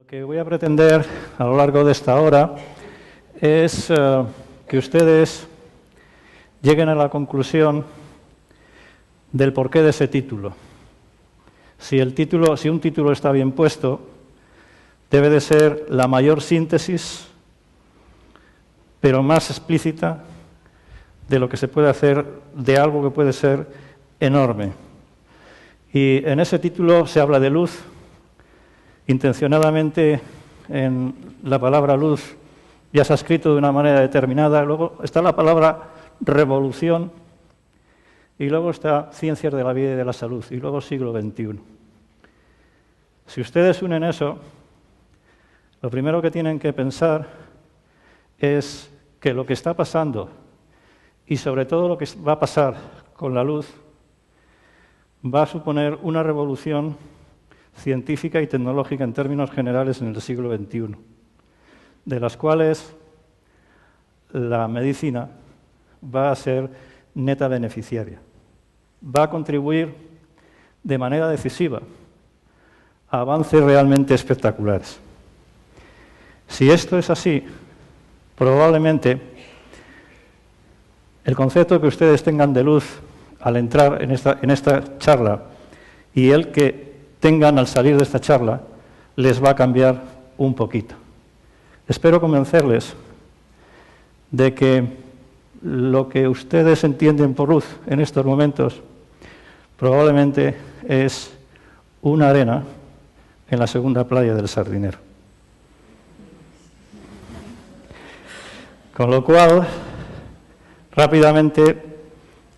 Lo que voy a pretender a lo largo de esta hora es que ustedes lleguen a la conclusión del porqué de ese título. Si un título está bien puesto, debe de ser la mayor síntesis, pero más explícita, de lo que se puede hacer de algo que puede ser enorme. Y en ese título se habla de luz. Intencionadamente en la palabra luz ya se ha escrito de una manera determinada. Luego está la palabra revolución y luego está ciencias de la vida y de la salud y luego siglo XXI. Si ustedes unen eso, lo primero que tienen que pensar es que lo que está pasando y sobre todo lo que va a pasar con la luz va a suponer una revolución científica y tecnológica en términos generales en el siglo XXI, de las cuales la medicina va a ser neta beneficiaria. Va a contribuir de manera decisiva a avances realmente espectaculares. Si esto es así, probablemente el concepto que ustedes tengan de luz al entrar en esta charla y el que tengan al salir de esta charla, les va a cambiar un poquito. Espero convencerles de que lo que ustedes entienden por luz en estos momentos probablemente es una arena en la segunda playa del Sardinero. Con lo cual, rápidamente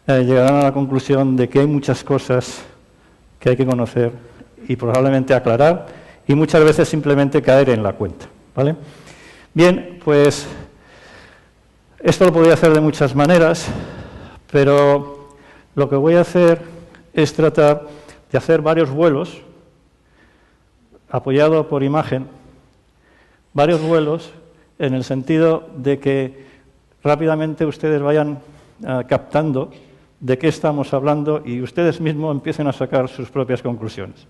llegarán a la conclusión de que hay muchas cosas que hay que conocer y probablemente aclarar, y muchas veces simplemente caer en la cuenta, ¿vale? Bien, pues esto lo podría hacer de muchas maneras, pero lo que voy a hacer es tratar de hacer varios vuelos, apoyado por imagen, varios vuelos en el sentido de que rápidamente ustedes vayan captando de qué estamos hablando y ustedes mismos empiecen a sacar sus propias conclusiones.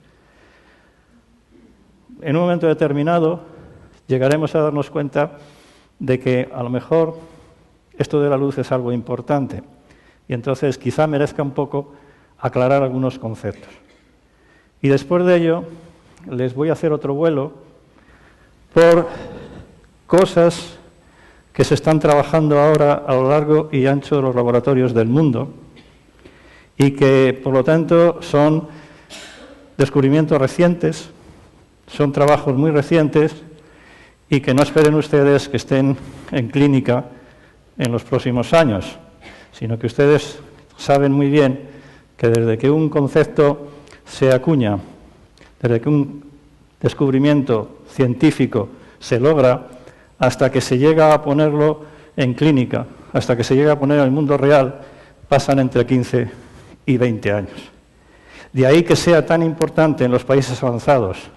En un momento determinado llegaremos a darnos cuenta de que a lo mejor esto de la luz es algo importante y entonces quizá merezca un poco aclarar algunos conceptos. Y después de ello les voy a hacer otro vuelo por cosas que se están trabajando ahora a lo largo y ancho de los laboratorios del mundo y que, por lo tanto, son descubrimientos recientes, son trabajos muy recientes y que no esperen ustedes que estén en clínica en los próximos años, sino que ustedes saben muy bien que desde que un concepto se acuña, desde que un descubrimiento científico se logra, hasta que se llega a ponerlo en clínica, hasta que se llega a poner en el mundo real, pasan entre 15 y 20 años. De ahí que sea tan importante en los países avanzados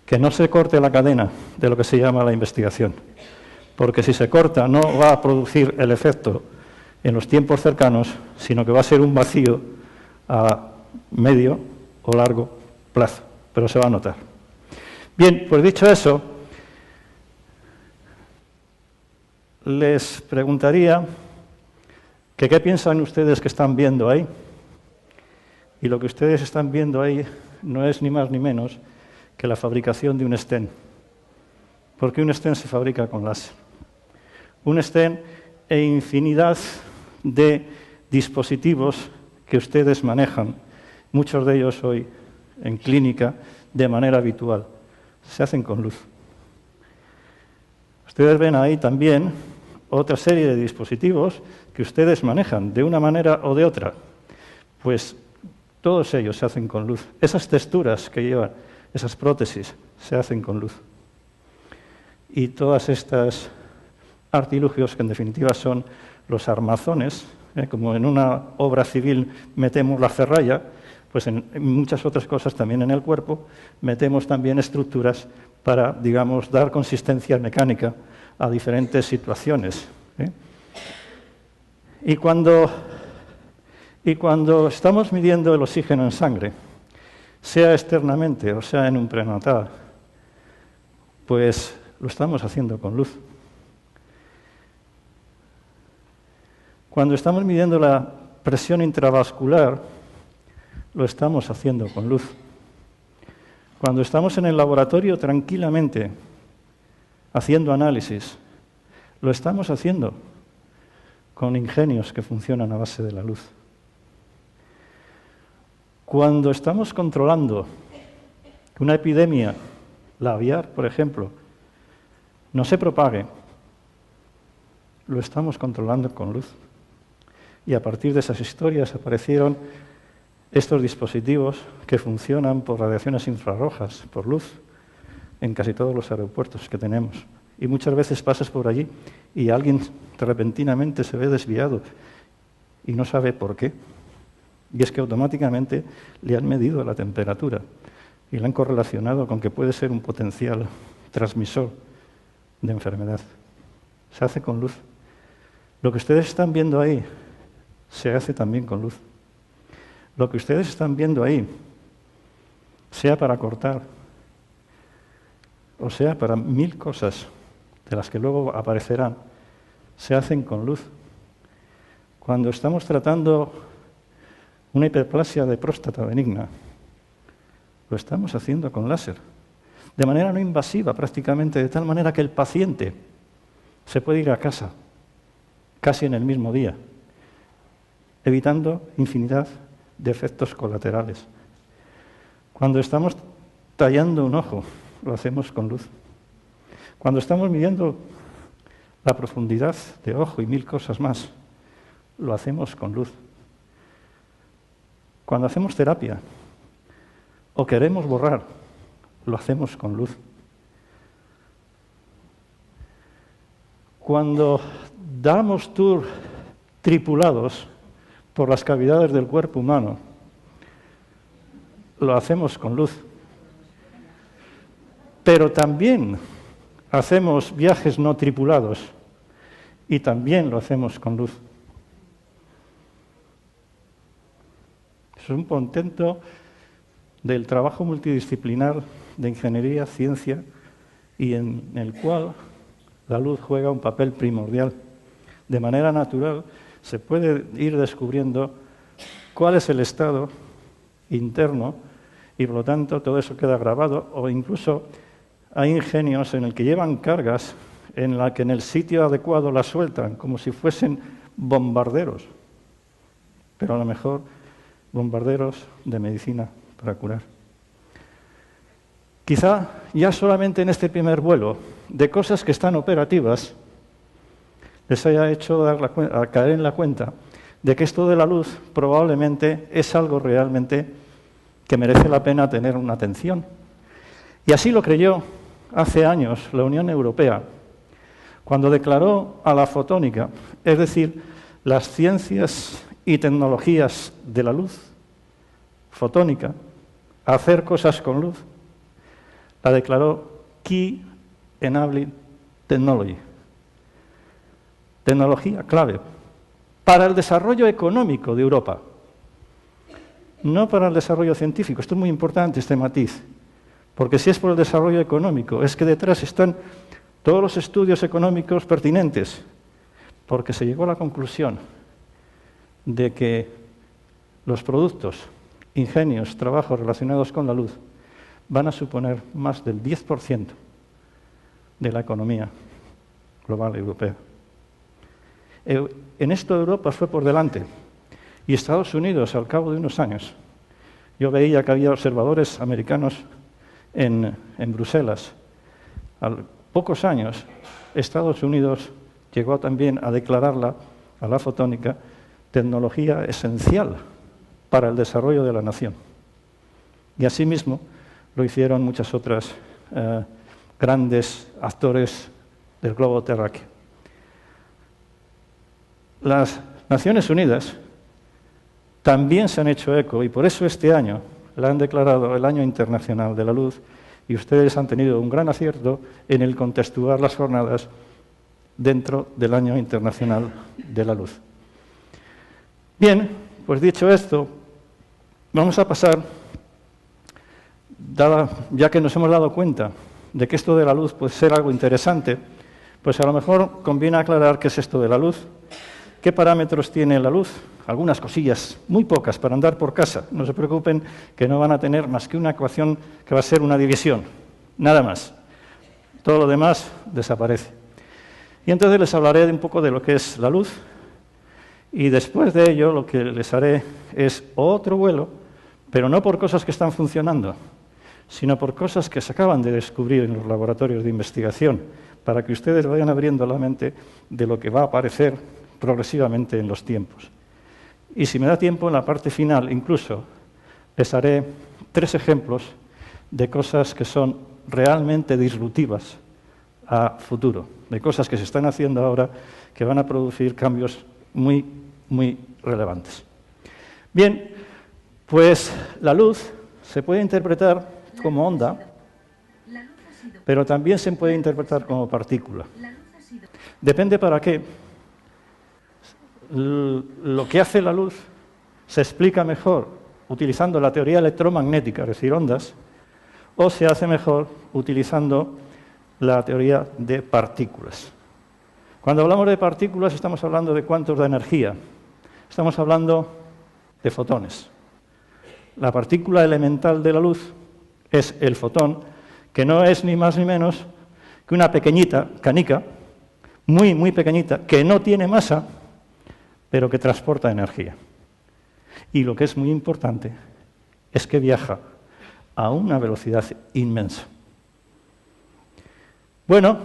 que no se corte la cadena de lo que se llama la investigación, porque si se corta no va a producir el efecto en los tiempos cercanos, sino que va a ser un vacío a medio o largo plazo, pero se va a notar. Bien, pues dicho eso, les preguntaría que qué piensan ustedes que están viendo ahí. Y lo que ustedes están viendo ahí no es ni más ni menos que la fabricación de un stent. Porque un stent se fabrica con láser. Un stent e infinidad de dispositivos que ustedes manejan, muchos de ellos hoy en clínica de manera habitual, se hacen con luz. Ustedes ven ahí también otra serie de dispositivos que ustedes manejan de una manera o de otra. Pues todos ellos se hacen con luz. Esas texturas que llevan, esas prótesis, se hacen con luz. Y todas estas artilugios, que en definitiva son los armazones, como en una obra civil metemos la ferralla, pues en muchas otras cosas también en el cuerpo metemos también estructuras para, digamos, dar consistencia mecánica a diferentes situaciones. Y cuando estamos midiendo el oxígeno en sangre, sea externamente o sea en un prenatal, Pues lo estamos haciendo con luz. Cuando estamos midiendo la presión intravascular, lo estamos haciendo con luz. Cuando estamos en el laboratorio tranquilamente haciendo análisis, lo estamos haciendo con ingenios que funcionan a base de la luz. Cuando estamos controlando que una epidemia, la aviar, por ejemplo, no se propague, lo estamos controlando con luz. Y a partir de esas historias aparecieron estos dispositivos que funcionan por radiaciones infrarrojas, por luz, en casi todos los aeropuertos que tenemos. Y muchas veces pasas por allí y alguien repentinamente se ve desviado y no sabe por qué. Y es que automáticamente le han medido la temperatura y la han correlacionado con que puede ser un potencial transmisor de enfermedad. Se hace con luz. Lo que ustedes están viendo ahí se hace también con luz. Lo que ustedes están viendo ahí, sea para cortar, o sea para 1000 cosas de las que luego aparecerán, se hacen con luz. Cuando estamos tratando una hiperplasia de próstata benigna, lo estamos haciendo con láser, de manera no invasiva prácticamente, de tal manera que el paciente se puede ir a casa casi en el mismo día, evitando infinidad de efectos colaterales. Cuando estamos tallando un ojo, lo hacemos con luz. Cuando estamos midiendo la profundidad de ojo y 1000 cosas más, lo hacemos con luz. Cuando hacemos terapia o queremos borrar, lo hacemos con luz. Cuando damos tour tripulados por las cavidades del cuerpo humano, lo hacemos con luz. Pero también hacemos viajes no tripulados y también lo hacemos con luz. Es un portento del trabajo multidisciplinar de ingeniería, ciencia, y en el cual la luz juega un papel primordial. De manera natural se puede ir descubriendo cuál es el estado interno y, por lo tanto, todo eso queda grabado, o incluso hay ingenios en el que llevan cargas en la que en el sitio adecuado las sueltan, como si fuesen bombarderos, pero a lo mejor bombarderos de medicina para curar. Quizá ya solamente en este primer vuelo de cosas que están operativas les haya hecho caer en la cuenta de que esto de la luz probablemente es algo realmente que merece la pena tener una atención. Y así lo creyó hace años la Unión Europea, cuando declaró a la fotónica, es decir, las ciencias y tecnologías de la luz fotónica, hacer cosas con luz, la declaró Key Enabling Technology, tecnología clave para el desarrollo económico de Europa, no para el desarrollo científico. Esto es muy importante, este matiz, porque si es por el desarrollo económico, es que detrás están todos los estudios económicos pertinentes, porque se llegó a la conclusión de que los productos, ingenios, trabajos relacionados con la luz van a suponer más del 10% de la economía global europea. En esto Europa fue por delante, y Estados Unidos, al cabo de unos años, yo veía que había observadores americanos en Bruselas. A pocos años, Estados Unidos llegó también a declararla, a la fotónica, tecnología esencial para el desarrollo de la nación. Y asimismo lo hicieron muchas otras grandes actores del globo terráqueo. Las Naciones Unidas también se han hecho eco, y por eso este año la han declarado el Año Internacional de la Luz, y ustedes han tenido un gran acierto en el contextuar las jornadas dentro del Año Internacional de la Luz. Bien, pues dicho esto, vamos a pasar, ya que nos hemos dado cuenta de que esto de la luz puede ser algo interesante, pues a lo mejor conviene aclarar qué es esto de la luz, qué parámetros tiene la luz, algunas cosillas, muy pocas, para andar por casa. No se preocupen que no van a tener más que una ecuación que va a ser una división, nada más. Todo lo demás desaparece. Y entonces les hablaré de un poco de lo que es la luz, y después de ello lo que les haré es otro vuelo, pero no por cosas que están funcionando, sino por cosas que se acaban de descubrir en los laboratorios de investigación, para que ustedes vayan abriendo la mente de lo que va a aparecer progresivamente en los tiempos. Y si me da tiempo, en la parte final incluso les haré 3 ejemplos de cosas que son realmente disruptivas a futuro, de cosas que se están haciendo ahora que van a producir cambios muy, muy relevantes. Bien, pues la luz se puede interpretar como onda, pero también se puede interpretar como partícula. Depende para qué. Lo que hace la luz se explica mejor utilizando la teoría electromagnética, es decir, ondas, o se hace mejor utilizando la teoría de partículas. Cuando hablamos de partículas estamos hablando de cuantos de energía, estamos hablando de fotones. La partícula elemental de la luz es el fotón, que no es ni más ni menos que una pequeñita canica, muy, muy pequeñita, que no tiene masa, pero que transporta energía. Y lo que es muy importante es que viaja a una velocidad inmensa. Bueno,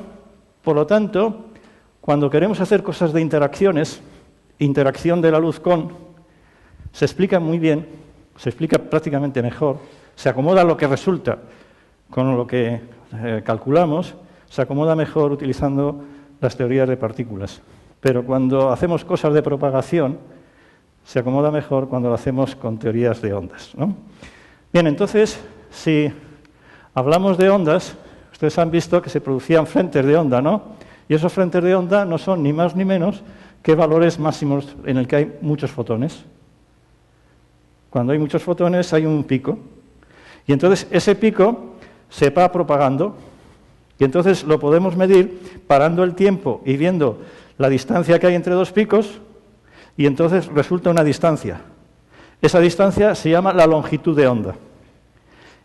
por lo tanto, cuando queremos hacer cosas de interacciones, interacción de la luz con, se explica muy bien, se explica prácticamente mejor, se acomoda lo que resulta con lo que calculamos, se acomoda mejor utilizando las teorías de partículas. Pero cuando hacemos cosas de propagación, se acomoda mejor cuando lo hacemos con teorías de ondas, ¿no? Bien, entonces, si hablamos de ondas, ustedes han visto que se producían frentes de onda, ¿no? Y esos frentes de onda no son ni más ni menos que valores máximos en el que hay muchos fotones. Cuando hay muchos fotones hay un pico. Y entonces ese pico se va propagando. Y entonces lo podemos medir parando el tiempo y viendo la distancia que hay entre 2 picos, y entonces resulta una distancia. Esa distancia se llama la longitud de onda.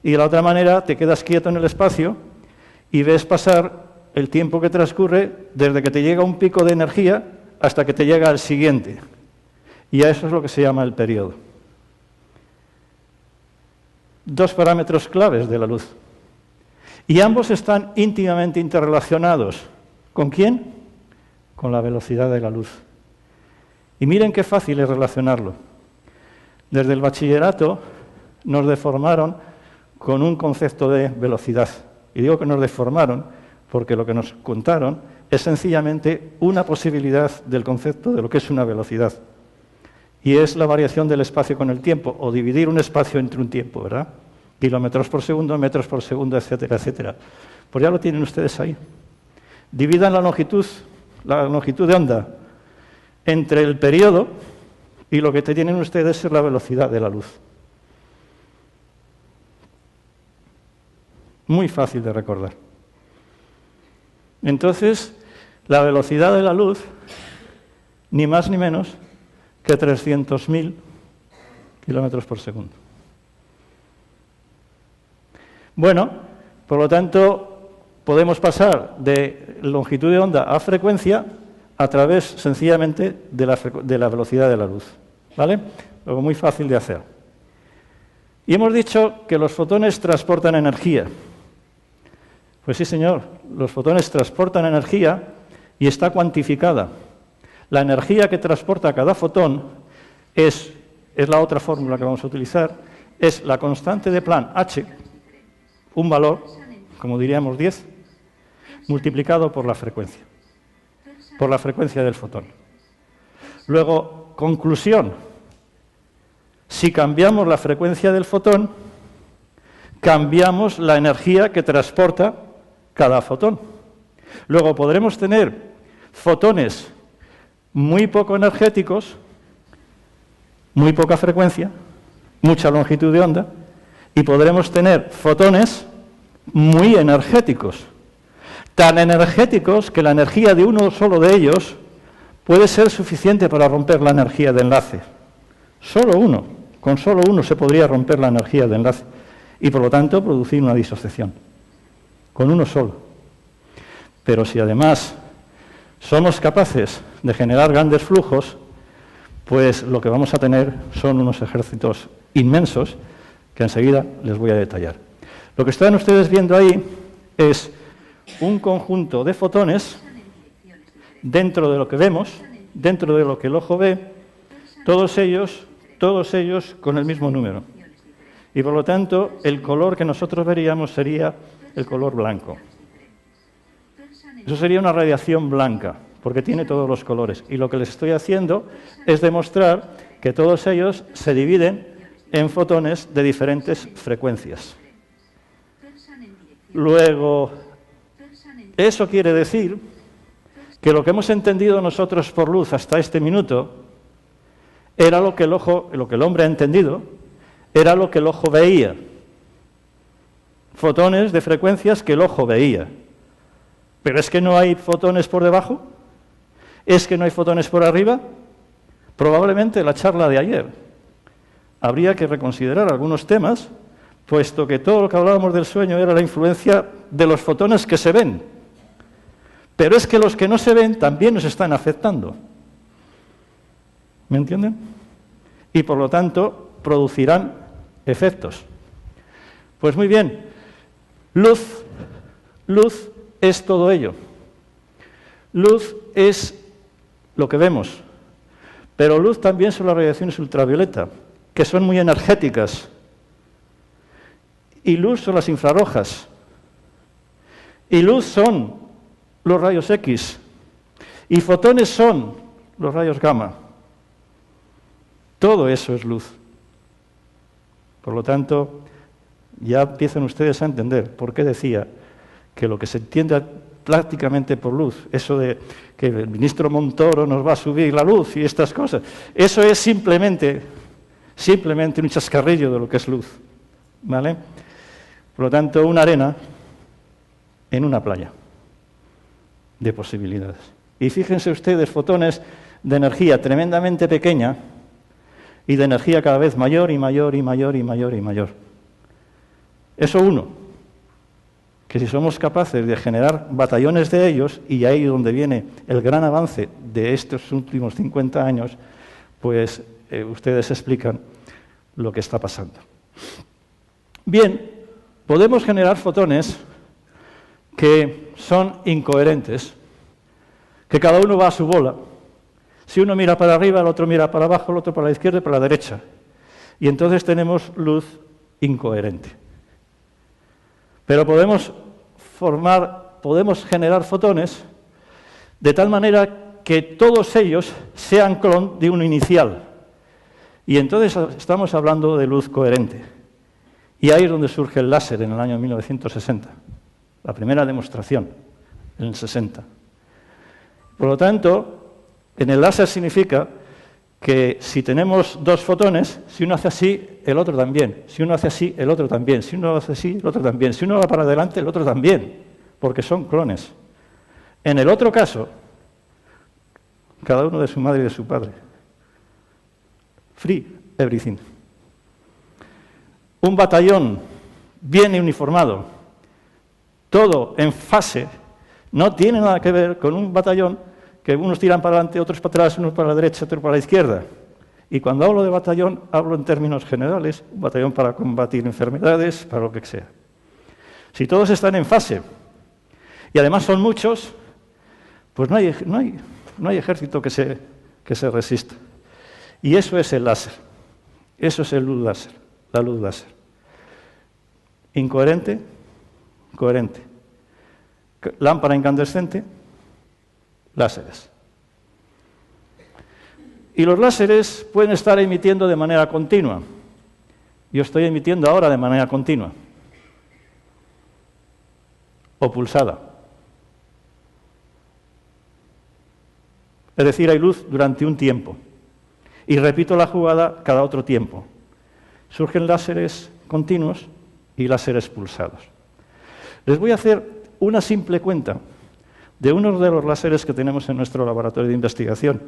Y de la otra manera te quedas quieto en el espacio y ves pasar el tiempo que transcurre desde que te llega un pico de energía hasta que te llega al siguiente. Y a eso es lo que se llama el periodo. 2 parámetros claves de la luz. Y ambos están íntimamente interrelacionados. ¿Con quién? Con la velocidad de la luz. Y miren qué fácil es relacionarlo. Desde el bachillerato nos deformaron con un concepto de velocidad. Y digo que nos deformaron porque lo que nos contaron es sencillamente una posibilidad del concepto de lo que es una velocidad. Y es la variación del espacio con el tiempo, o dividir un espacio entre un tiempo, ¿verdad? Kilómetros por segundo, metros por segundo, etcétera, etcétera. Pues ya lo tienen ustedes ahí. Dividan la longitud de onda entre el periodo y lo que tienen ustedes es la velocidad de la luz. Muy fácil de recordar. Entonces, la velocidad de la luz, ni más ni menos que 300.000 kilómetros por segundo. Bueno, por lo tanto, podemos pasar de longitud de onda a frecuencia a través, sencillamente, de la velocidad de la luz. ¿Vale? Algo muy fácil de hacer. Y hemos dicho que los fotones transportan energía. Pues sí, señor, los fotones transportan energía y está cuantificada. La energía que transporta cada fotón es la otra fórmula que vamos a utilizar, es la constante de Planck H, un valor, como diríamos 10, multiplicado por la frecuencia del fotón. Luego, conclusión, si cambiamos la frecuencia del fotón, cambiamos la energía que transporta cada fotón. Luego podremos tener fotones muy poco energéticos, muy poca frecuencia, mucha longitud de onda, y podremos tener fotones muy energéticos. Tan energéticos que la energía de uno solo de ellos puede ser suficiente para romper la energía de enlace. Solo uno, con solo uno se podría romper la energía de enlace y por lo tanto producir una disociación. Con uno solo. Pero si además somos capaces de generar grandes flujos, pues lo que vamos a tener son unos ejércitos inmensos que enseguida les voy a detallar. Lo que están ustedes viendo ahí es un conjunto de fotones dentro de lo que vemos, dentro de lo que el ojo ve, todos ellos con el mismo número. Y por lo tanto, el color que nosotros veríamos sería el color blanco. Eso sería una radiación blanca, porque tiene todos los colores. Y lo que les estoy haciendo es demostrar que todos ellos se dividen en fotones de diferentes frecuencias. Luego, eso quiere decir que lo que hemos entendido nosotros por luz hasta este minuto era lo que el hombre ha entendido, era lo que el ojo veía. Fotones de frecuencias que el ojo veía. ¿Pero es que no hay fotones por debajo? ¿Es que no hay fotones por arriba? Probablemente la charla de ayer. Habría que reconsiderar algunos temas, puesto que todo lo que hablábamos del sueño era la influencia de los fotones que se ven. Pero es que los que no se ven también nos están afectando. ¿Me entienden? Y por lo tanto producirán efectos. Pues muy bien, luz es todo ello. Luz es lo que vemos, pero luz también son las radiaciones ultravioleta, que son muy energéticas. Y luz son las infrarrojas. Y luz son los rayos X. Y fotones son los rayos gamma. Todo eso es luz. Por lo tanto, ya empiezan ustedes a entender por qué decía que lo que se entiende prácticamente por luz, eso de que el ministro Montoro nos va a subir la luz y estas cosas, eso es simplemente un chascarrillo de lo que es luz, ¿vale? Por lo tanto, una arena en una playa de posibilidades. Y fíjense ustedes, fotones de energía tremendamente pequeña y de energía cada vez mayor y mayor y mayor y mayor y mayor. Eso uno. Que si somos capaces de generar batallones de ellos, y ahí es donde viene el gran avance de estos últimos 50 años, pues ustedes explican lo que está pasando. Bien, podemos generar fotones que son incoherentes, que cada uno va a su bola. Si uno mira para arriba, el otro mira para abajo, el otro para la izquierda y para la derecha. Y entonces tenemos luz incoherente. Pero podemos generar fotones de tal manera que todos ellos sean clon de uno inicial. Y entonces estamos hablando de luz coherente. Y ahí es donde surge el láser en el año 1960. La primera demostración, en el 60. Por lo tanto, en el láser significa que si tenemos dos fotones, si uno hace así, el otro también. Si uno hace así, el otro también. Si uno hace así, el otro también. Si uno va para adelante, el otro también, porque son clones. En el otro caso, cada uno de su madre y de su padre. Free everything. Un batallón bien uniformado, todo en fase, no tiene nada que ver con un batallón que unos tiran para adelante, otros para atrás, unos para la derecha, otros para la izquierda. Y cuando hablo de batallón, hablo en términos generales, un batallón para combatir enfermedades, para lo que sea. Si todos están en fase, y además son muchos, pues no hay ejército que se resista. Y eso es el láser. Eso es el luz láser, la luz láser. Incoherente, coherente. Lámpara incandescente, láseres. Y los láseres pueden estar emitiendo de manera continua. Yo estoy emitiendo ahora de manera continua. O pulsada. Es decir, hay luz durante un tiempo. Y repito la jugada cada otro tiempo. Surgen láseres continuos y láseres pulsados. Les voy a hacer una simple cuenta de uno de los láseres que tenemos en nuestro laboratorio de investigación,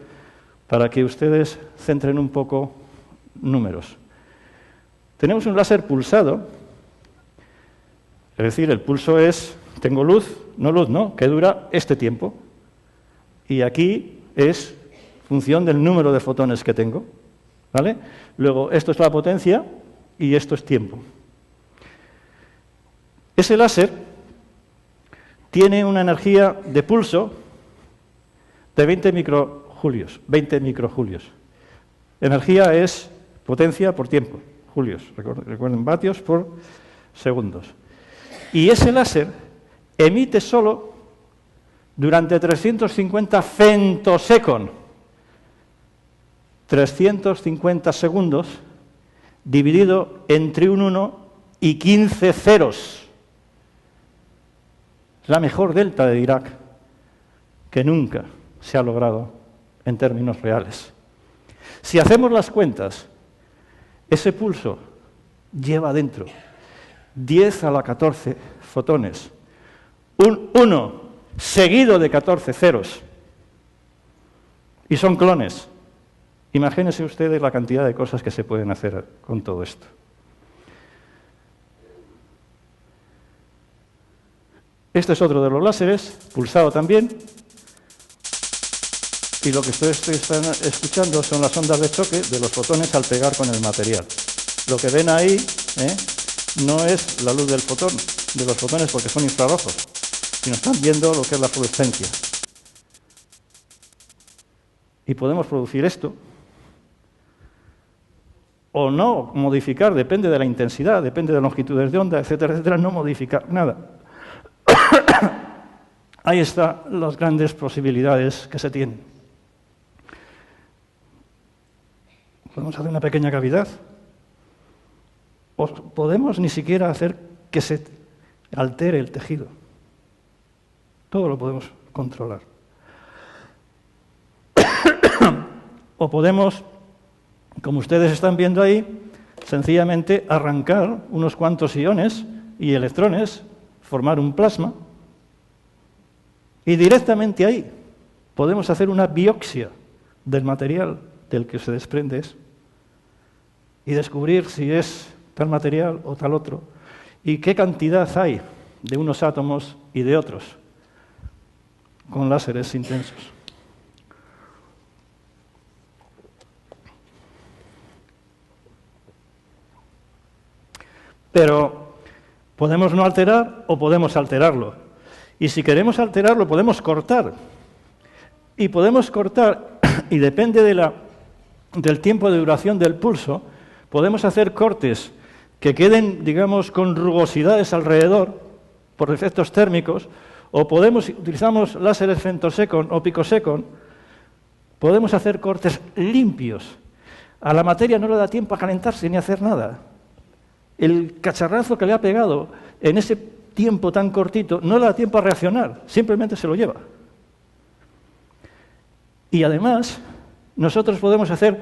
para que ustedes centren un poco números. Tenemos un láser pulsado, es decir, el pulso es, tengo luz, no, que dura este tiempo. Y aquí es función del número de fotones que tengo, ¿vale? Luego, esto es la potencia y esto es tiempo. Ese láser tiene una energía de pulso de 20 microjulios. Energía es potencia por tiempo, julios, recuerden, vatios por segundos. Y ese láser emite solo durante 350 femtosecond, 350 segundos, dividido entre un 1 y 15 ceros. Es la mejor delta de Dirac que nunca se ha logrado en términos reales. Si hacemos las cuentas, ese pulso lleva dentro 10 a la 14 fotones, un 1 seguido de 14 ceros, y son clones. Imagínense ustedes la cantidad de cosas que se pueden hacer con todo esto. Este es otro de los láseres, pulsado también, y lo que ustedes están escuchando son las ondas de choque de los fotones al pegar con el material. Lo que ven ahí no es la luz del fotón, de los fotones, porque son infrarrojos, sino están viendo lo que es la fluorescencia. Y podemos producir esto, o no modificar, depende de la intensidad, depende de longitudes de onda, etcétera, etcétera, no modificar nada. Ahí están las grandes posibilidades que se tienen. Podemos hacer una pequeña cavidad, o podemos ni siquiera hacer que se altere el tejido. Todo lo podemos controlar. O podemos, como ustedes están viendo ahí, sencillamente arrancar unos cuantos iones y electrones, formar un plasma, y directamente ahí podemos hacer una biopsia del material del que se desprende eso, y descubrir si es tal material o tal otro, y qué cantidad hay de unos átomos y de otros, con láseres intensos. Pero podemos no alterar o podemos alterarlo. Y si queremos alterarlo, podemos cortar. Y podemos cortar, y depende del tiempo de duración del pulso, podemos hacer cortes que queden, digamos, con rugosidades alrededor, por efectos térmicos, o utilizamos láseres femtosecond o picosecond, podemos hacer cortes limpios. A la materia no le da tiempo a calentarse ni a hacer nada. El cacharrazo que le ha pegado en ese tiempo tan cortito no le da tiempo a reaccionar, simplemente se lo lleva. Y además, nosotros podemos hacer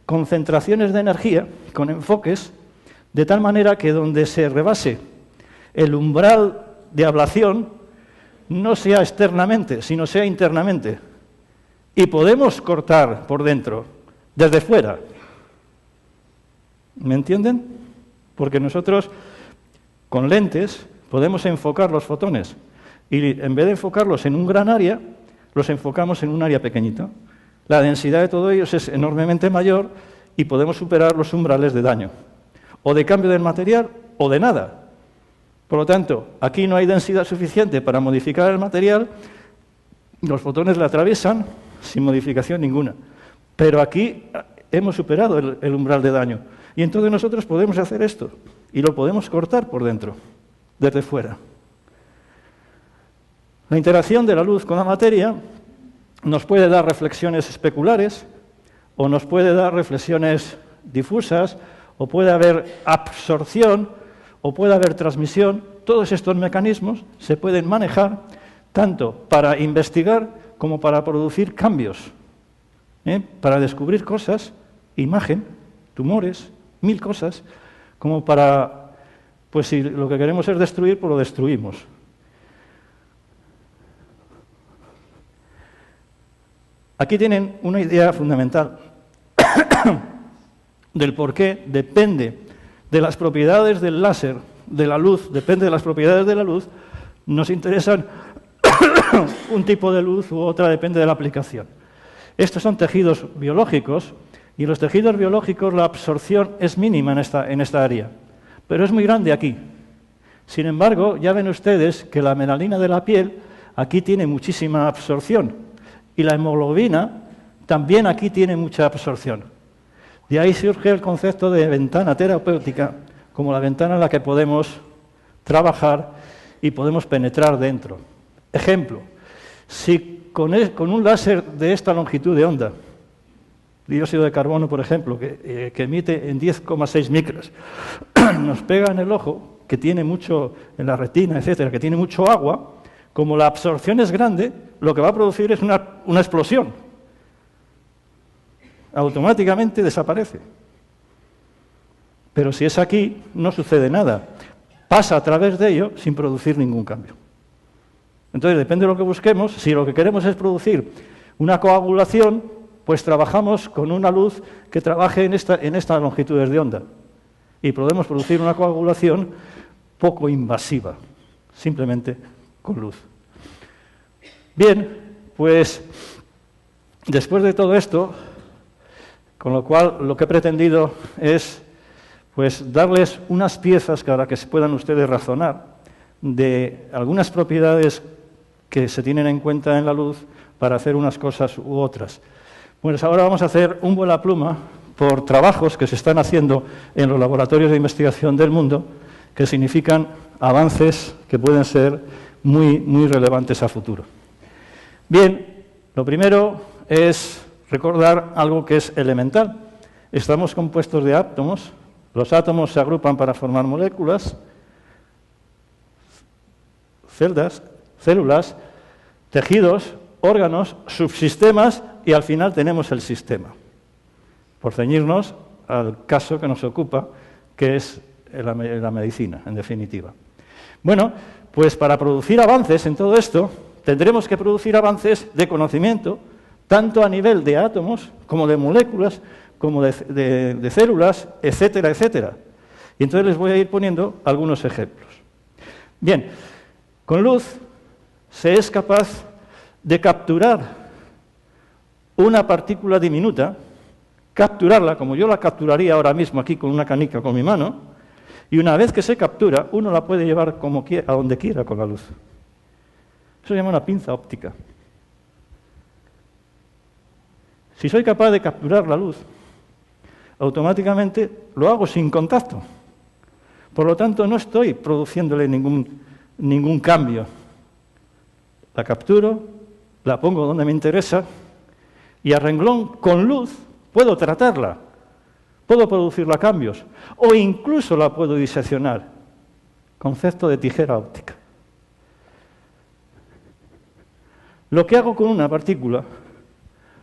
concentraciones de energía con enfoques de tal manera que donde se rebase el umbral de ablación no sea externamente, sino sea internamente. Y podemos cortar por dentro, desde fuera. ¿Me entienden? Porque nosotros, con lentes, podemos enfocar los fotones y en vez de enfocarlos en un gran área, los enfocamos en un área pequeñita. La densidad de todos ellos es enormemente mayor y podemos superar los umbrales de daño, o de cambio del material o de nada. Por lo tanto, aquí no hay densidad suficiente para modificar el material, los fotones la atraviesan sin modificación ninguna. Pero aquí hemos superado el umbral de daño. Y entonces nosotros podemos hacer esto, y lo podemos cortar por dentro, desde fuera. La interacción de la luz con la materia nos puede dar reflexiones especulares, o nos puede dar reflexiones difusas, o puede haber absorción, o puede haber transmisión. Todos estos mecanismos se pueden manejar tanto para investigar como para producir cambios, para descubrir cosas, imagen, tumores, 1000 cosas, como para, pues si lo que queremos es destruir, pues lo destruimos. Aquí tienen una idea fundamental del por qué depende de las propiedades del láser, de la luz, depende de las propiedades de la luz, nos interesan un tipo de luz u otra, depende de la aplicación. Estos son tejidos biológicos, y en los tejidos biológicos la absorción es mínima en esta área, pero es muy grande aquí. Sin embargo, ya ven ustedes que la melanina de la piel aquí tiene muchísima absorción, y la hemoglobina también aquí tiene mucha absorción. De ahí surge el concepto de ventana terapéutica, como la ventana en la que podemos trabajar y podemos penetrar dentro. Ejemplo, si con un láser de esta longitud de onda, dióxido de carbono, por ejemplo, que emite en 10,6 micras, nos pega en el ojo, que tiene mucho, en la retina, etcétera, que tiene mucho agua, como la absorción es grande, lo que va a producir es una explosión. Automáticamente desaparece. Pero si es aquí, no sucede nada. Pasa a través de ello sin producir ningún cambio. Entonces, depende de lo que busquemos. Si lo que queremos es producir una coagulación, pues trabajamos con una luz que trabaje en estas longitudes de onda. Y podemos producir una coagulación poco invasiva, simplemente con luz. Bien, pues después de todo esto, con lo cual lo que he pretendido es pues darles unas piezas para que se puedan ustedes razonar de algunas propiedades que se tienen en cuenta en la luz para hacer unas cosas u otras. Pues ahora vamos a hacer un vuelapluma por trabajos que se están haciendo en los laboratorios de investigación del mundo, que significan avances que pueden ser muy, muy relevantes a futuro. Bien, lo primero es recordar algo que es elemental. Estamos compuestos de átomos, los átomos se agrupan para formar moléculas, células, tejidos, órganos, subsistemas y al final tenemos el sistema. Por ceñirnos al caso que nos ocupa, que es la medicina, en definitiva. Bueno, pues para producir avances en todo esto, tendremos que producir avances de conocimiento, tanto a nivel de átomos, como de moléculas, como de células, etcétera, etcétera. Y entonces les voy a ir poniendo algunos ejemplos. Bien, con luz se es capaz de capturar una partícula diminuta, capturarla, como yo la capturaría ahora mismo aquí con una canica con mi mano, y una vez que se captura, uno la puede llevar como quiera, a donde quiera con la luz. Eso se llama una pinza óptica. Si soy capaz de capturar la luz, automáticamente lo hago sin contacto. Por lo tanto, no estoy produciéndole ningún cambio. La capturo, la pongo donde me interesa y a renglón con luz puedo tratarla, puedo producirla cambios o incluso la puedo diseccionar. Concepto de tijera óptica. Lo que hago con una partícula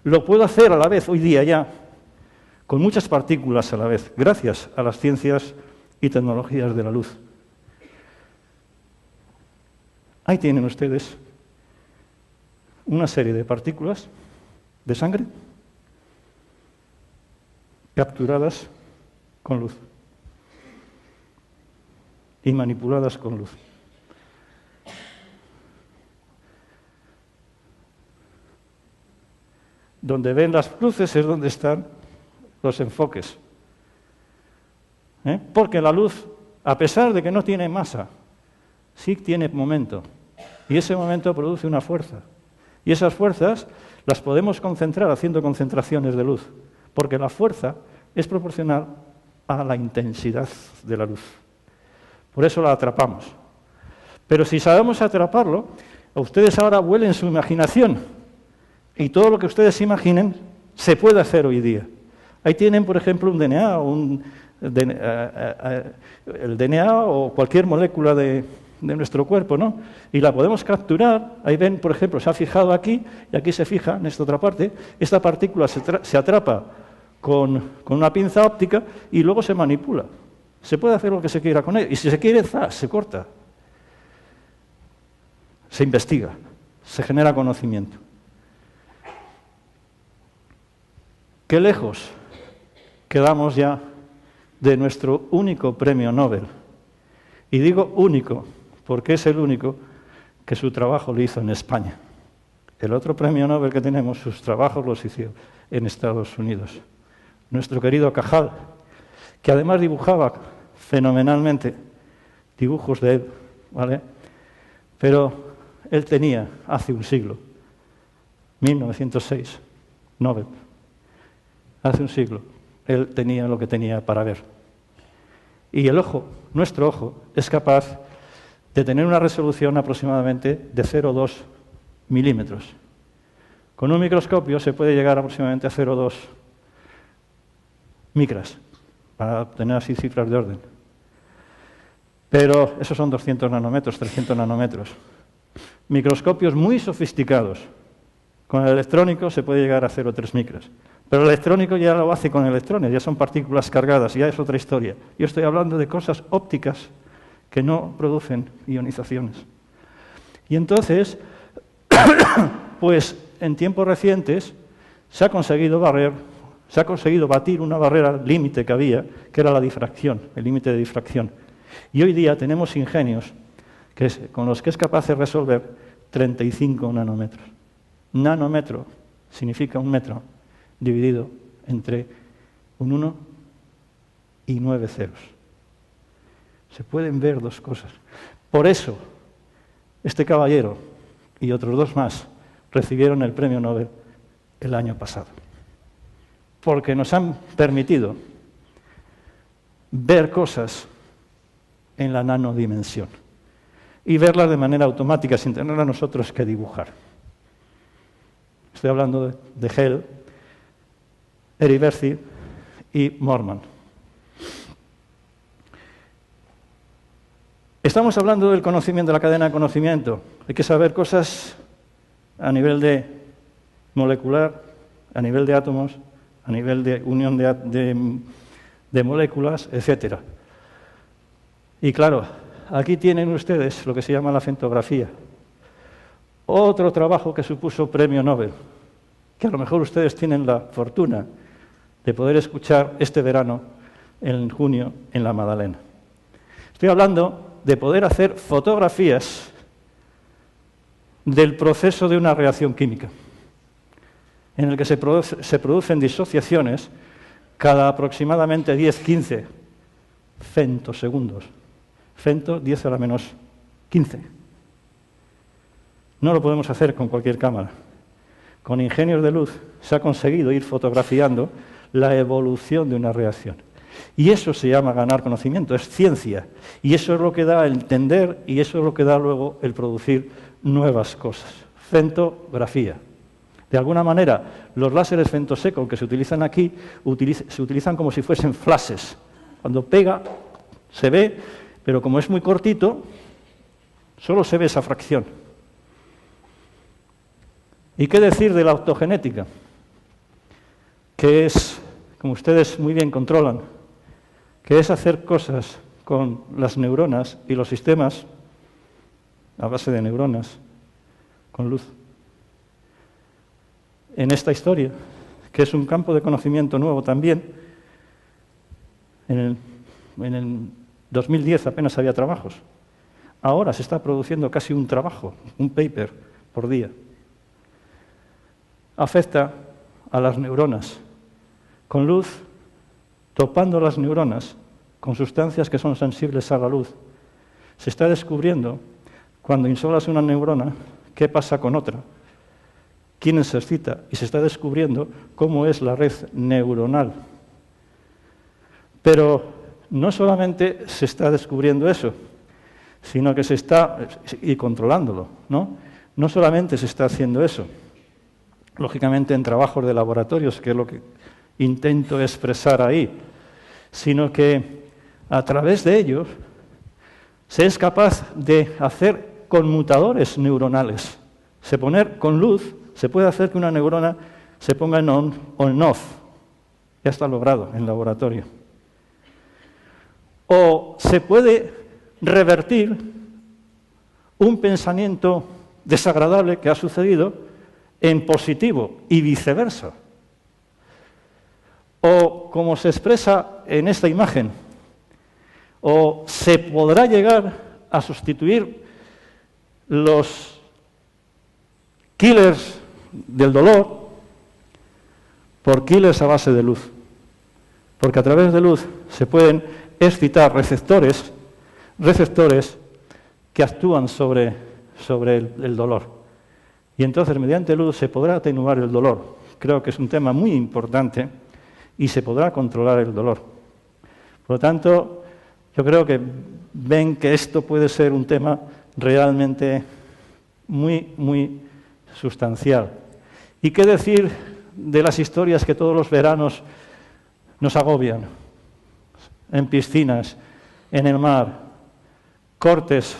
lo puedo hacer a la vez, hoy día ya, con muchas partículas a la vez, gracias a las ciencias y tecnologías de la luz. Ahí tienen ustedes una serie de partículas de sangre capturadas con luz y manipuladas con luz. Donde ven las luces es donde están los enfoques. Porque la luz, a pesar de que no tiene masa, sí tiene momento. Y ese momento produce una fuerza. Y esas fuerzas las podemos concentrar haciendo concentraciones de luz, porque la fuerza es proporcional a la intensidad de la luz. Por eso la atrapamos. Pero si sabemos atraparlo, ustedes ahora vuelen su imaginación. Y todo lo que ustedes imaginen se puede hacer hoy día. Ahí tienen, por ejemplo, un DNA, el DNA o cualquier molécula de nuestro cuerpo, ¿no? Y la podemos capturar. Ahí ven, por ejemplo, se ha fijado aquí y aquí se fija en esta otra parte. Esta partícula se atrapa con una pinza óptica y luego se manipula. Se puede hacer lo que se quiera con ella. Y si se quiere, se corta. Se investiga, se genera conocimiento. qué lejos quedamos ya de nuestro único premio Nobel. Y digo único, porque es el único que su trabajo lo hizo en España. El otro premio Nobel que tenemos, sus trabajos los hizo en Estados Unidos. Nuestro querido Cajal, que además dibujaba fenomenalmente dibujos de él, ¿vale? Pero él tenía, hace un siglo, 1906, Nobel, hace un siglo, él tenía lo que tenía para ver. Y el ojo, nuestro ojo, es capaz de tener una resolución aproximadamente de 0,2 milímetros. Con un microscopio se puede llegar aproximadamente a 0,2 micras, para obtener así cifras de orden. Pero esos son 200 nanómetros, 300 nanómetros. Microscopios muy sofisticados. Con el electrónico se puede llegar a 0,3 micras. Pero el electrónico ya lo hace con electrones, ya son partículas cargadas, ya es otra historia. Yo estoy hablando de cosas ópticas que no producen ionizaciones. Y entonces, pues en tiempos recientes se ha conseguido batir una barrera límite que había, que era la difracción, el límite de difracción. Y hoy día tenemos ingenios con los que es capaz de resolver 35 nanómetros. Nanómetro significa un metro dividido entre un 1 y 9 ceros. Se pueden ver dos cosas. Por eso, este caballero y otros dos más recibieron el premio Nobel el año pasado. Porque nos han permitido ver cosas en la nanodimensión y verlas de manera automática sin tener a nosotros que dibujar. Estoy hablando de Hell, Eriverzi y Morman. Estamos hablando del conocimiento, de la cadena de conocimiento. Hay que saber cosas a nivel de molecular, a nivel de átomos, a nivel de unión de moléculas, etc. Y claro, aquí tienen ustedes lo que se llama la fentografía. Otro trabajo que supuso premio Nobel, que a lo mejor ustedes tienen la fortuna de poder escuchar este verano, en junio, en la Madalena. Estoy hablando de poder hacer fotografías del proceso de una reacción química, en el que se producen disociaciones cada aproximadamente 10-15 femtosegundos. Femto, 10 a la menos 15. No lo podemos hacer con cualquier cámara. Con ingenios de luz se ha conseguido ir fotografiando la evolución de una reacción. Y eso se llama ganar conocimiento, es ciencia. Y eso es lo que da el entender y eso es lo que da luego el producir nuevas cosas. Fentografía. De alguna manera, los láseres femtoseco que se utilizan aquí se utilizan como si fuesen flashes. Cuando pega, se ve, pero como es muy cortito, solo se ve esa fracción. ¿Y qué decir de la optogenética? Que es, como ustedes muy bien controlan, que es hacer cosas con las neuronas y los sistemas a base de neuronas, con luz. En esta historia, que es un campo de conocimiento nuevo también, en el 2010 apenas había trabajos. Ahora se está produciendo casi un trabajo, un paper por día. Afecta a las neuronas con luz, topando las neuronas con sustancias que son sensibles a la luz. Se está descubriendo, cuando insolas una neurona, qué pasa con otra, quién se excita, y se está descubriendo cómo es la red neuronal. Pero no solamente se está descubriendo eso, sino que se está, y controlándolo, ¿no? No solamente se está haciendo eso, lógicamente en trabajos de laboratorios, que es lo que intento expresar ahí, sino que a través de ellos se es capaz de hacer conmutadores neuronales. Con luz se puede hacer que una neurona se ponga en on o en off. Ya está logrado en laboratorio. O se puede revertir un pensamiento desagradable que ha sucedido en positivo y viceversa. o como se expresa en esta imagen, o se podrá llegar a sustituir los killers del dolor por killers a base de luz. Porque a través de luz se pueden excitar receptores que actúan sobre el dolor. Y entonces, mediante luz, se podrá atenuar el dolor. Creo que es un tema muy importante y se podrá controlar el dolor. Por lo tanto, yo creo que ven que esto puede ser un tema realmente muy, muy sustancial. ¿Y qué decir de las historias que todos los veranos nos agobian? En piscinas, en el mar, cortes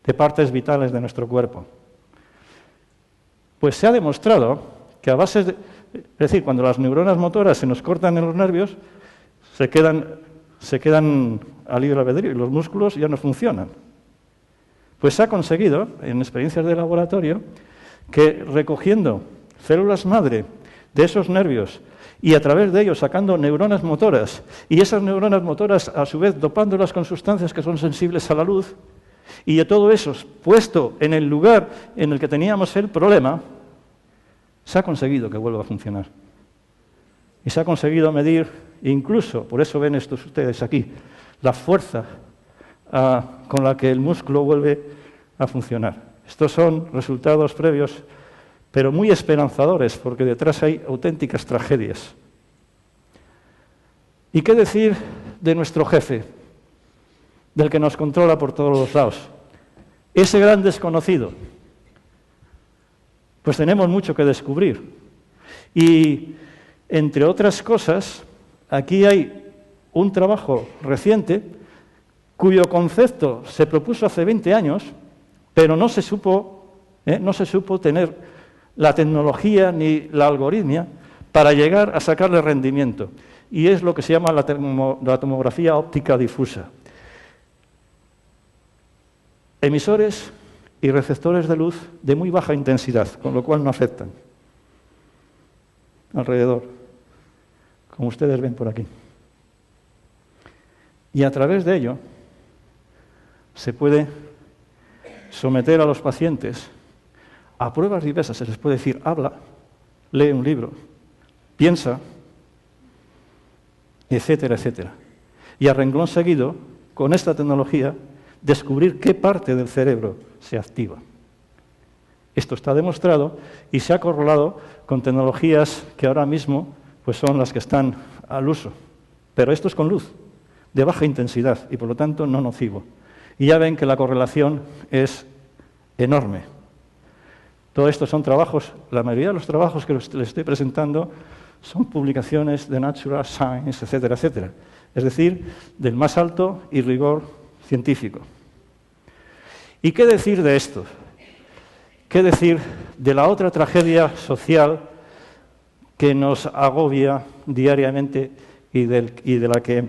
de partes vitales de nuestro cuerpo. Pues se ha demostrado que a base de... Es decir, cuando las neuronas motoras se nos cortan en los nervios, se quedan a libre albedrío y los músculos ya no funcionan. Pues se ha conseguido, en experiencias de laboratorio, que recogiendo células madre de esos nervios y a través de ellos sacando neuronas motoras, y esas neuronas motoras a su vez dopándolas con sustancias que son sensibles a la luz, y de todo eso puesto en el lugar en el que teníamos el problema, se ha conseguido que vuelva a funcionar. Y se ha conseguido medir, incluso, por eso ven estos ustedes aquí, la fuerza con la que el músculo vuelve a funcionar. Estos son resultados previos, pero muy esperanzadores, porque detrás hay auténticas tragedias. ¿Y qué decir de nuestro jefe, del que nos controla por todos los lados? Ese gran desconocido. Pues tenemos mucho que descubrir. Y, entre otras cosas, aquí hay un trabajo reciente cuyo concepto se propuso hace 20 años, pero no se supo tener la tecnología ni la algoritmia para llegar a sacarle rendimiento. Y es lo que se llama la tomografía óptica difusa. Emisores y receptores de luz de muy baja intensidad, con lo cual no afectan alrededor, como ustedes ven por aquí. Y a través de ello se puede someter a los pacientes a pruebas diversas. Se les puede decir, habla, lee un libro, piensa, etcétera, etcétera. Y a renglón seguido, con esta tecnología, descubrir qué parte del cerebro se activa. Esto está demostrado y se ha correlado con tecnologías que ahora mismo pues son las que están al uso. Pero esto es con luz, de baja intensidad y por lo tanto no nocivo. Y ya ven que la correlación es enorme. Todo esto son trabajos, la mayoría de los trabajos que les estoy presentando son publicaciones de Natural Science, etcétera, etcétera. Es decir, del más alto y rigor científico. ¿Y qué decir de esto? ¿Qué decir de la otra tragedia social que nos agobia diariamente y de la que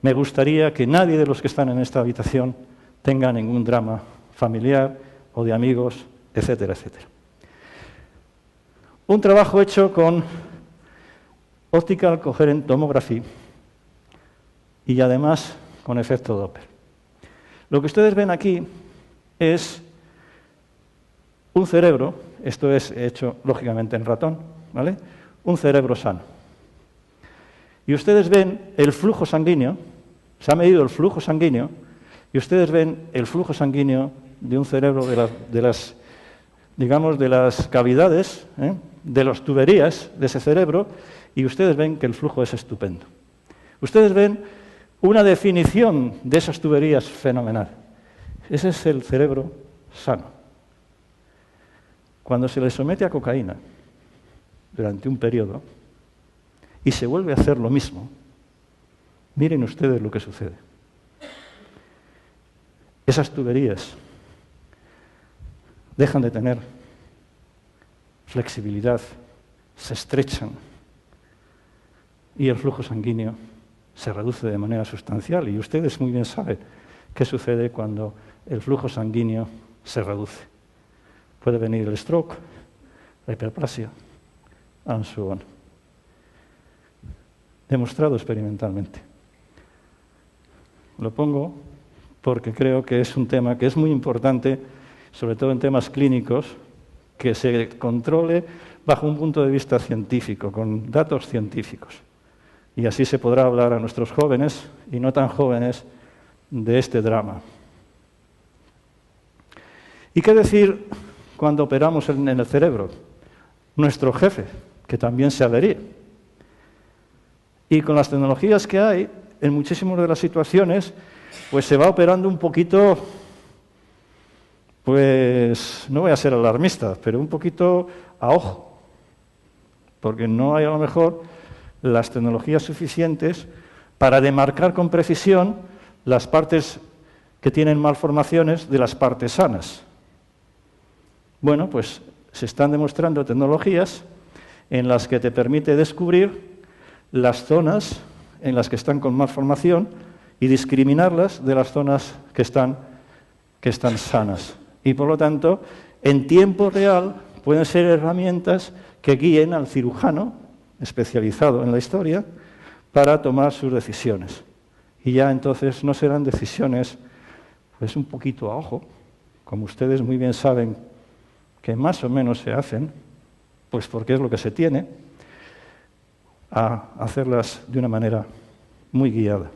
me gustaría que nadie de los que están en esta habitación tenga ningún drama familiar o de amigos, etcétera, etcétera? Un trabajo hecho con Optical Coherent Tomography y además con efecto Doppler. Lo que ustedes ven aquí es un cerebro, esto es hecho lógicamente en ratón, ¿vale? Un cerebro sano. Y ustedes ven el flujo sanguíneo, se ha medido el flujo sanguíneo, y ustedes ven el flujo sanguíneo de un cerebro de las cavidades, de las tuberías de ese cerebro, y ustedes ven que el flujo es estupendo. Ustedes ven una definición de esas tuberías fenomenal. Ese es el cerebro sano. Cuando se le somete a cocaína durante un periodo y se vuelve a hacer lo mismo, miren ustedes lo que sucede. Esas tuberías dejan de tener flexibilidad, se estrechan y el flujo sanguíneo se reduce de manera sustancial. Y ustedes muy bien saben qué sucede cuando el flujo sanguíneo se reduce. Puede venir el stroke, la hiperplasia, and so on. demostrado experimentalmente. Lo pongo porque creo que es un tema que es muy importante, sobre todo en temas clínicos, que se controle bajo un punto de vista científico, con datos científicos. Y así se podrá hablar a nuestros jóvenes y no tan jóvenes de este drama. ¿Y qué decir cuando operamos en el cerebro? Nuestro jefe, que también se avería. Y con las tecnologías que hay, en muchísimas de las situaciones, pues se va operando un poquito, pues no voy a ser alarmista, pero un poquito a ojo, porque no hay a lo mejor las tecnologías suficientes para demarcar con precisión las partes que tienen malformaciones de las partes sanas. Bueno, pues se están demostrando tecnologías en las que te permite descubrir las zonas en las que están con malformación y discriminarlas de las zonas que están sanas. Y por lo tanto, en tiempo real pueden ser herramientas que guíen al cirujano especializado en la historia para tomar sus decisiones. Y ya entonces no serán decisiones pues un poquito a ojo, como ustedes muy bien saben que más o menos se hacen, pues porque es lo que se tiene, a hacerlas de una manera muy guiada.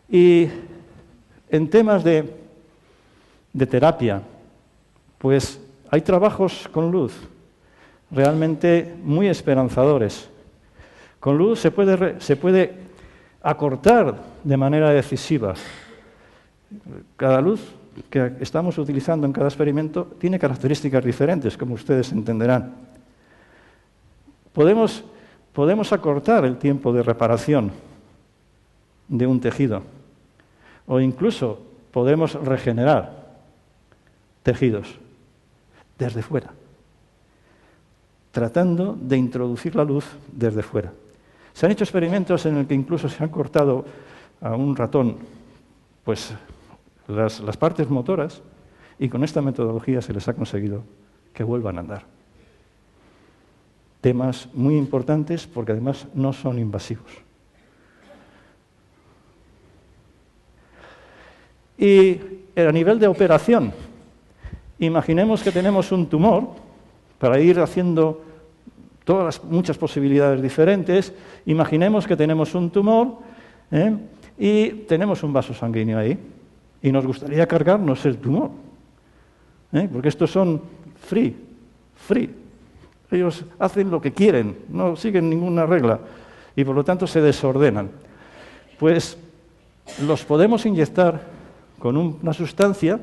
Y en temas de terapia, pues hay trabajos con luz realmente muy esperanzadores. Con luz se puede acortar de manera decisiva. Cada luz que estamos utilizando en cada experimento tiene características diferentes, como ustedes entenderán. Podemos acortar el tiempo de reparación de un tejido, o incluso podemos regenerar tejidos desde fuera, tratando de introducir la luz desde fuera. Se han hecho experimentos en el que incluso se han cortado a un ratón pues las partes motoras, y con esta metodología se les ha conseguido que vuelvan a andar. Temas muy importantes porque además no son invasivos. Y a nivel de operación, imaginemos que tenemos un tumor, para ir haciendo muchas posibilidades diferentes. Imaginemos que tenemos un tumor y tenemos un vaso sanguíneo ahí, y nos gustaría cargarnos el tumor, porque estos son free. Ellos hacen lo que quieren, no siguen ninguna regla, y por lo tanto se desordenan. Pues los podemos inyectar con una sustancia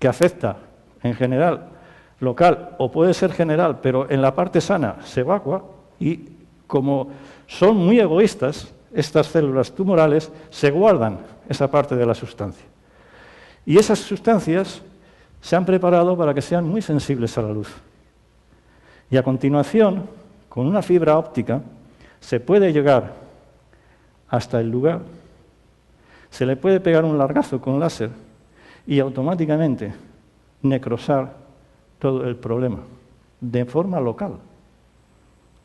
que afecta en general local, o puede ser general, pero en la parte sana se evacua, y como son muy egoístas, estas células tumorales se guardan esa parte de la sustancia. Y esas sustancias se han preparado para que sean muy sensibles a la luz. Y a continuación, con una fibra óptica, se puede llegar hasta el lugar, se le puede pegar un largazo con láser y automáticamente necrosar todo el problema, de forma local.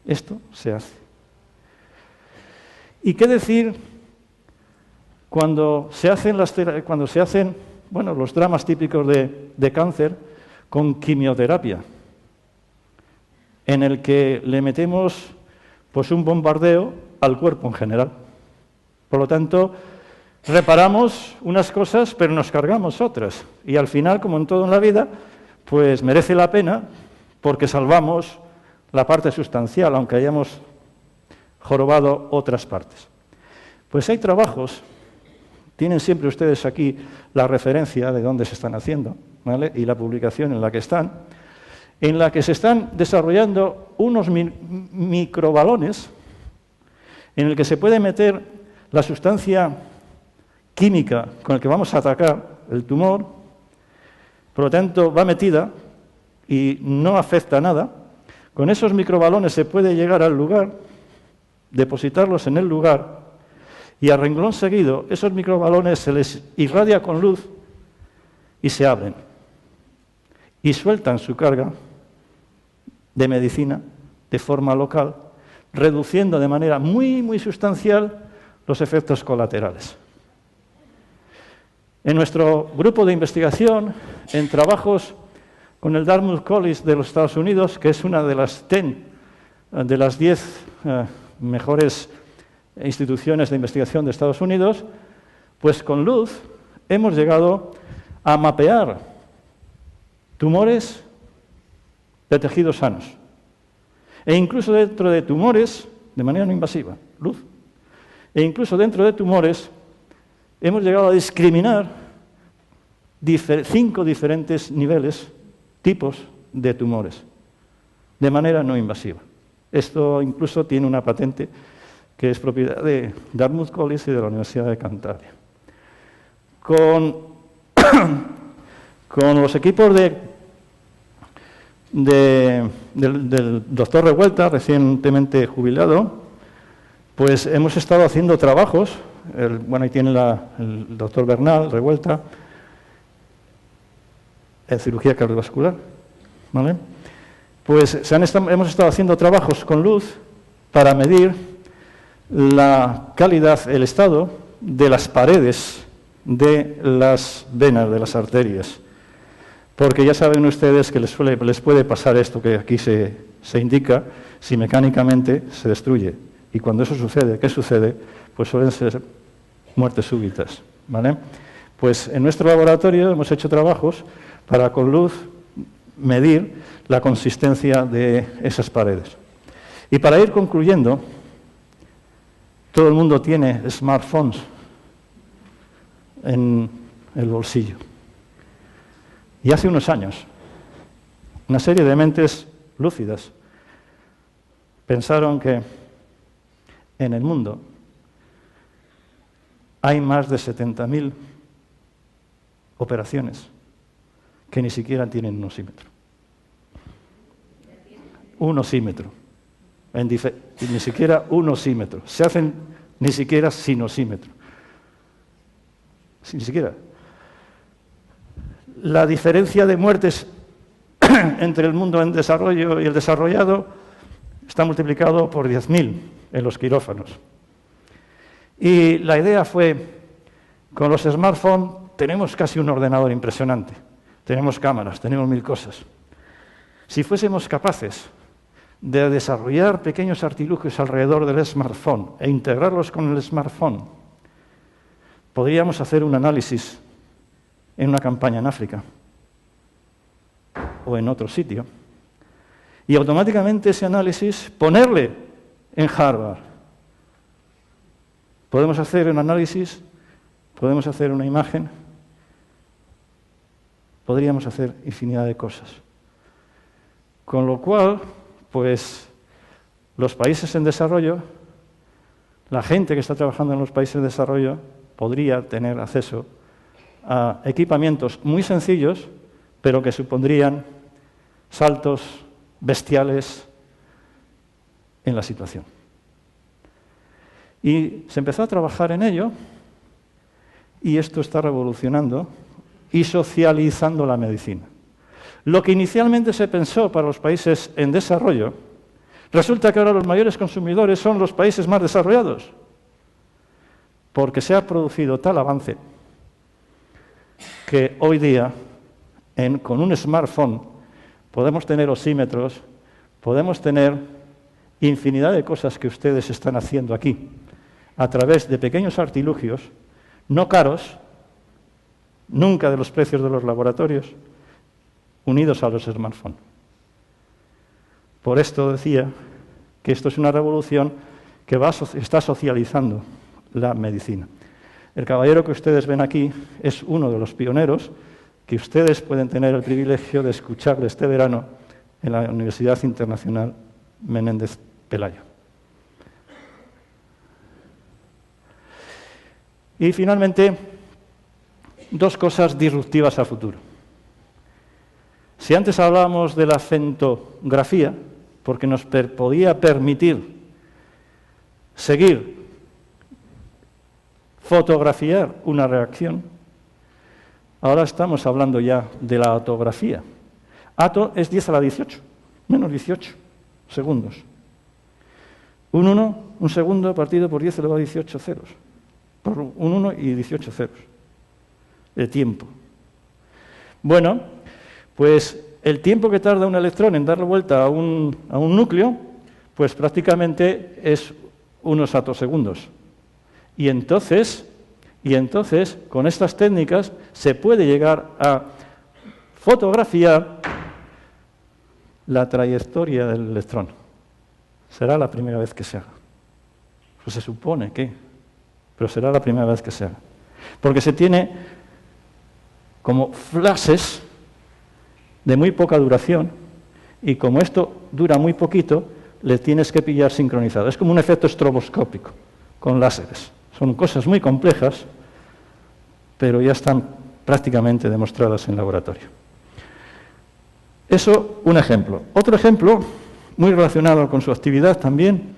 Esto se hace. ¿Y qué decir cuando se hacen los dramas típicos de cáncer con quimioterapia, en el que le metemos pues un bombardeo al cuerpo en general? Por lo tanto, reparamos unas cosas, pero nos cargamos otras. Y al final, como en todo en la vida, pues merece la pena porque salvamos la parte sustancial, aunque hayamos jorobado otras partes. Pues hay trabajos, tienen siempre ustedes aquí la referencia de dónde se están haciendo, ¿vale? Y la publicación en la que están, en la que se están desarrollando unos microbalones en el que se puede meter la sustancia química con la que vamos a atacar el tumor. Por lo tanto, va metida y no afecta nada. Con esos microbalones se puede llegar al lugar, depositarlos en el lugar, y a renglón seguido esos microbalones se les irradia con luz y se abren. Y sueltan su carga de medicina de forma local reduciendo de manera muy, muy sustancial los efectos colaterales. En nuestro grupo de investigación, en trabajos con el Dartmouth College de los Estados Unidos, que es una de las 10 mejores instituciones de investigación de Estados Unidos, pues con luz hemos llegado a mapear tumores de tejidos sanos. E incluso dentro de tumores, de manera no invasiva, luz. E incluso dentro de tumores hemos llegado a discriminar 5 diferentes niveles, tipos de tumores, de manera no invasiva. Esto incluso tiene una patente que es propiedad de Dartmouth College y de la Universidad de Cantabria. Con los equipos del doctor Revuelta, recientemente jubilado, pues hemos estado haciendo trabajos, bueno, ahí tiene el doctor Bernal, Revuelta, en cirugía cardiovascular, ¿vale? Pues hemos estado haciendo trabajos con luz para medir la calidad, el estado de las paredes de las venas, de las arterias. Porque ya saben ustedes que les puede pasar esto que aquí se indica si mecánicamente se destruye. Y cuando eso sucede, ¿qué sucede? Pues suelen ser muertes súbitas, ¿vale? Pues en nuestro laboratorio hemos hecho trabajos para con luz medir la consistencia de esas paredes. Y para ir concluyendo, todo el mundo tiene smartphones en el bolsillo. Y hace unos años, una serie de mentes lúcidas pensaron que en el mundo hay más de 70.000 operaciones que ni siquiera tienen un osímetro. Un osímetro. Ni siquiera un osímetro. Se hacen ni siquiera sin osímetro. Ni siquiera. La diferencia de muertes entre el mundo en desarrollo y el desarrollado está multiplicado por 10.000 en los quirófanos. Y la idea fue, con los smartphones tenemos casi un ordenador impresionante. Tenemos cámaras, tenemos 1000 cosas. Si fuésemos capaces de desarrollar pequeños artilugios alrededor del smartphone e integrarlos con el smartphone, podríamos hacer un análisis en una campaña en África o en otro sitio y automáticamente ese análisis ponerle en Harvard. Podemos hacer un análisis, podemos hacer una imagen, podríamos hacer infinidad de cosas. Con lo cual, pues, los países en desarrollo, la gente que está trabajando en los países en desarrollo, podría tener acceso a equipamientos muy sencillos, pero que supondrían saltos bestiales en la situación. Y se empezó a trabajar en ello, y esto está revolucionando y socializando la medicina. Lo que inicialmente se pensó para los países en desarrollo, resulta que ahora los mayores consumidores son los países más desarrollados, porque se ha producido tal avance que hoy día, con un smartphone, podemos tener osímetros, podemos tener infinidad de cosas que ustedes están haciendo aquí, a través de pequeños artilugios, no caros, nunca de los precios de los laboratorios, unidos a los smartphones. Por esto decía que esto es una revolución que está socializando la medicina. El caballero que ustedes ven aquí es uno de los pioneros que ustedes pueden tener el privilegio de escucharle este verano en la Universidad Internacional Menéndez Pelayo. Y finalmente, dos cosas disruptivas a futuro. Si antes hablábamos de la fentografía, porque nos podía permitir seguir, fotografiar una reacción, ahora estamos hablando ya de la atografía. Ato es 10 a la 18, menos 18 segundos. Un 1, un segundo partido por 10 elevado a 18 ceros. Por un 1 y 18 ceros de tiempo. Bueno, pues el tiempo que tarda un electrón en darle vuelta a un núcleo, pues prácticamente es unos atosegundos. Y entonces, con estas técnicas se puede llegar a fotografiar la trayectoria del electrón. Será la primera vez que se haga. Pues se supone que, pero será la primera vez que se haga. Porque se tiene como flashes de muy poca duración, y como esto dura muy poquito, le tienes que pillar sincronizado. Es como un efecto estroboscópico con láseres. Son cosas muy complejas, pero ya están prácticamente demostradas en laboratorio. Eso, un ejemplo. Otro ejemplo, muy relacionado con su actividad también,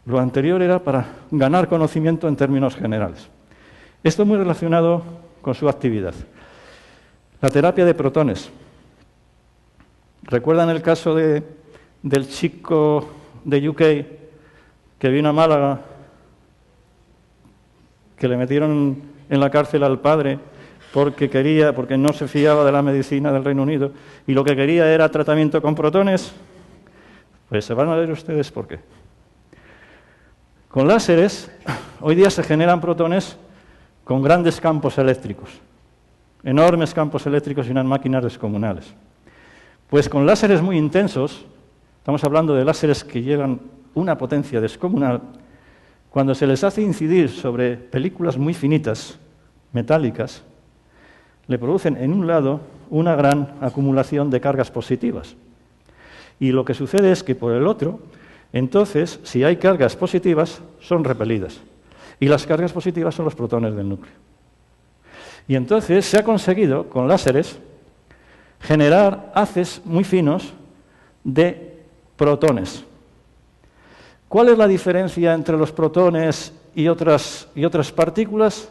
lo anterior era para ganar conocimiento en términos generales. Esto muy relacionado con su actividad. La terapia de protones. ¿Recuerdan el caso del chico de UK que vino a Málaga, que le metieron en la cárcel al padre porque no se fiaba de la medicina del Reino Unido y lo que quería era tratamiento con protones? Pues se van a ver ustedes por qué. Con láseres, hoy día se generan protones con grandes campos eléctricos, enormes campos eléctricos y unas máquinas descomunales. Pues con láseres muy intensos, estamos hablando de láseres que llegan una potencia descomunal, cuando se les hace incidir sobre películas muy finitas, metálicas, le producen en un lado una gran acumulación de cargas positivas. Y lo que sucede es que por el otro, entonces, si hay cargas positivas, son repelidas. Y las cargas positivas son los protones del núcleo. Y entonces se ha conseguido, con láseres, generar haces muy finos de protones. ¿Cuál es la diferencia entre los protones y otras partículas?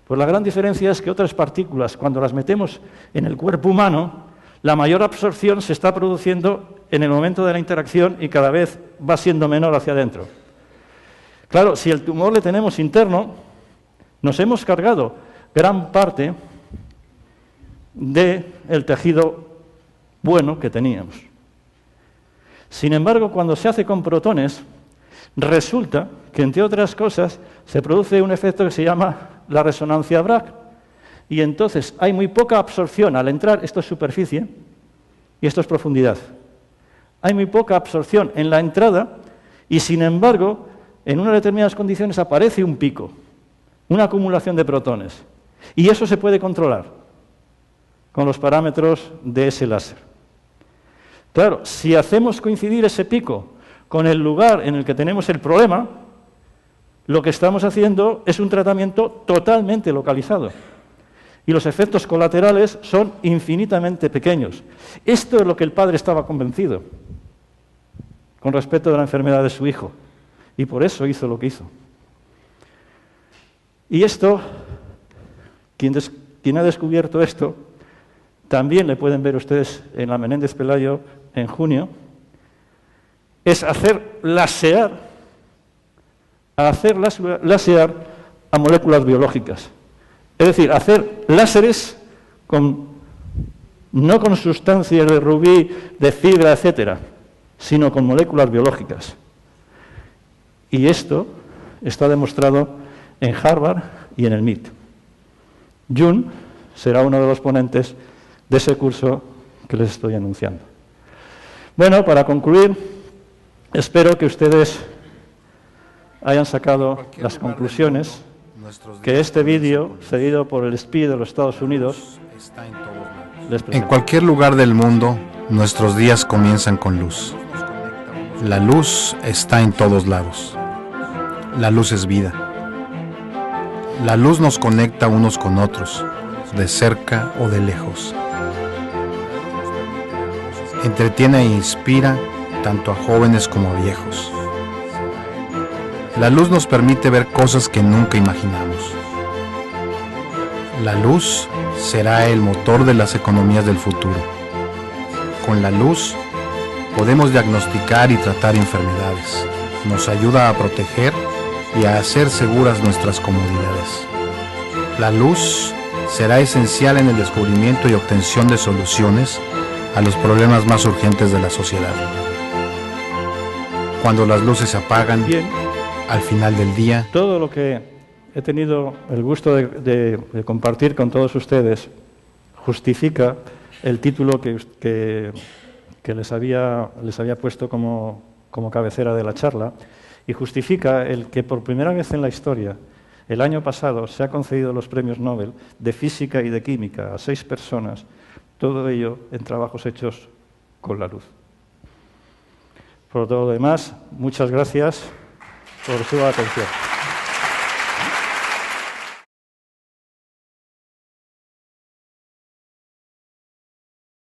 Pues la gran diferencia es que otras partículas, cuando las metemos en el cuerpo humano, la mayor absorción se está produciendo en el momento de la interacción y cada vez va siendo menor hacia adentro. Claro, si el tumor le tenemos interno, nos hemos cargado gran parte del tejido bueno que teníamos. Sin embargo, cuando se hace con protones, resulta que, entre otras cosas, se produce un efecto que se llama la resonancia Bragg, y entonces hay muy poca absorción al entrar. Esto es superficie y esto es profundidad. Hay muy poca absorción en la entrada y, sin embargo, en unas determinadas condiciones aparece un pico, una acumulación de protones, y eso se puede controlar con los parámetros de ese láser. Claro, si hacemos coincidir ese pico con el lugar en el que tenemos el problema, lo que estamos haciendo es un tratamiento totalmente localizado. Y los efectos colaterales son infinitamente pequeños. Esto es lo que el padre estaba convencido con respecto a la enfermedad de su hijo. Y por eso hizo lo que hizo. Y esto, quien ha descubierto esto, también le pueden ver ustedes en la Menéndez Pelayo en junio, es hacer lasear a moléculas biológicas. Es decir, hacer láseres no con sustancias de rubí, de fibra, etcétera, sino con moléculas biológicas. Y esto está demostrado en Harvard y en el MIT. Jun será uno de los ponentes de ese curso que les estoy anunciando. Bueno, para concluir, espero que ustedes hayan sacado las conclusiones que este vídeo, cedido por el SPI de los Estados Unidos, les presenta. En cualquier lugar del mundo, nuestros días comienzan con luz. La luz está en todos lados. La luz es vida. La luz nos conecta unos con otros, de cerca o de lejos. Entretiene e inspira tanto a jóvenes como a viejos. La luz nos permite ver cosas que nunca imaginamos. La luz será el motor de las economías del futuro. Con la luz podemos diagnosticar y tratar enfermedades. nos ayuda a proteger y a hacer seguras nuestras comodidades. La luz será esencial en el descubrimiento y obtención de soluciones a los problemas más urgentes de la sociedad. Cuando las luces se apagan, Bien, al final del día, todo lo que he tenido el gusto de compartir con todos ustedes justifica el título que les había puesto como cabecera de la charla, y justifica el que por primera vez en la historia, el año pasado, se ha concedido los premios Nobel de Física y de Química a 6 personas, todo ello en trabajos hechos con la luz. Por todo lo demás, muchas gracias por su atención.